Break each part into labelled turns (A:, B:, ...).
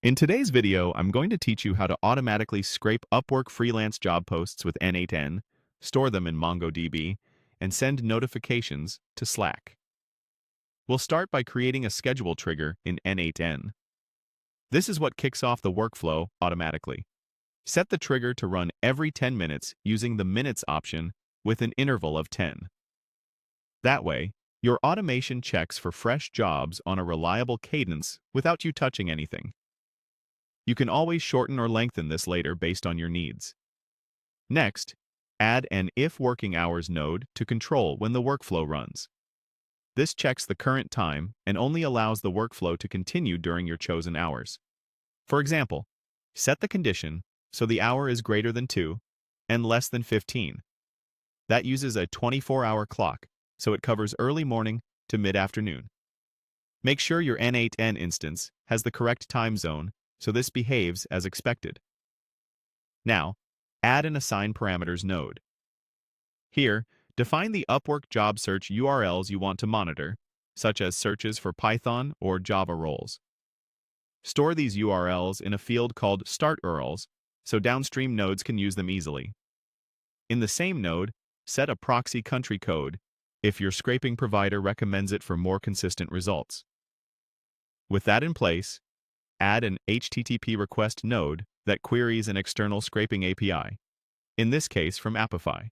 A: In today's video, I'm going to teach you how to automatically scrape Upwork freelance job posts with n8n, store them in MongoDB, and send notifications to Slack. We'll start by creating a schedule trigger in n8n. This is what kicks off the workflow automatically. Set the trigger to run every 10 minutes using the minutes option with an interval of 10. That way, your automation checks for fresh jobs on a reliable cadence without you touching anything. You can always shorten or lengthen this later based on your needs. Next, add an if working hours node to control when the workflow runs. This checks the current time and only allows the workflow to continue during your chosen hours. For example, set the condition so the hour is greater than 2 and less than 15. That uses a 24-hour clock, so it covers early morning to mid-afternoon. Make sure your n8n instance has the correct time zone so this behaves as expected. Now, add an assign parameters node. Here, define the Upwork job search URLs you want to monitor, such as searches for Python or Java roles. Store these URLs in a field called Start URLs, so downstream nodes can use them easily. In the same node, set a proxy country code if your scraping provider recommends it for more consistent results. With that in place, add an HTTP request node that queries an external scraping API, in this case from Apify.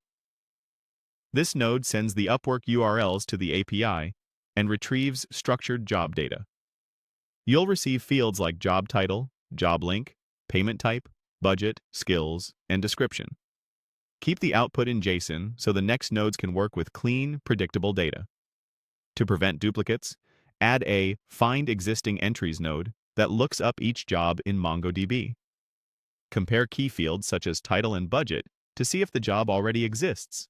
A: This node sends the Upwork URLs to the API and retrieves structured job data. You'll receive fields like job title, job link, payment type, budget, skills, and description. Keep the output in JSON so the next nodes can work with clean, predictable data. To prevent duplicates, add a Find Existing Entries node that looks up each job in MongoDB. Compare key fields such as title and budget to see if the job already exists.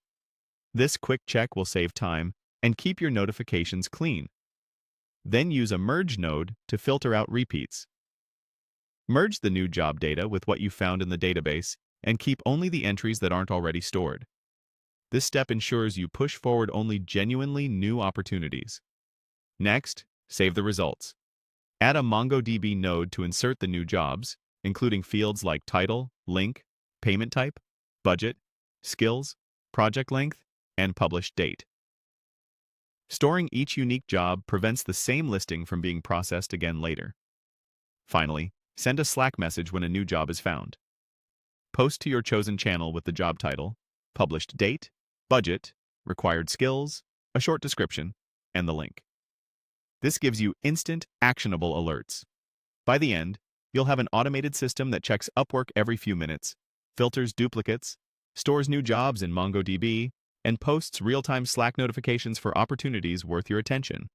A: This quick check will save time and keep your notifications clean. Then use a merge node to filter out repeats. Merge the new job data with what you found in the database and keep only the entries that aren't already stored. This step ensures you push forward only genuinely new opportunities. Next, save the results. Add a MongoDB node to insert the new jobs, including fields like title, link, payment type, budget, skills, project length, and published date. Storing each unique job prevents the same listing from being processed again later. Finally, send a Slack message when a new job is found. Post to your chosen channel with the job title, published date, budget, required skills, a short description, and the link. This gives you instant, actionable alerts. By the end, you'll have an automated system that checks Upwork every few minutes, filters duplicates, stores new jobs in MongoDB, and posts real-time Slack notifications for opportunities worth your attention.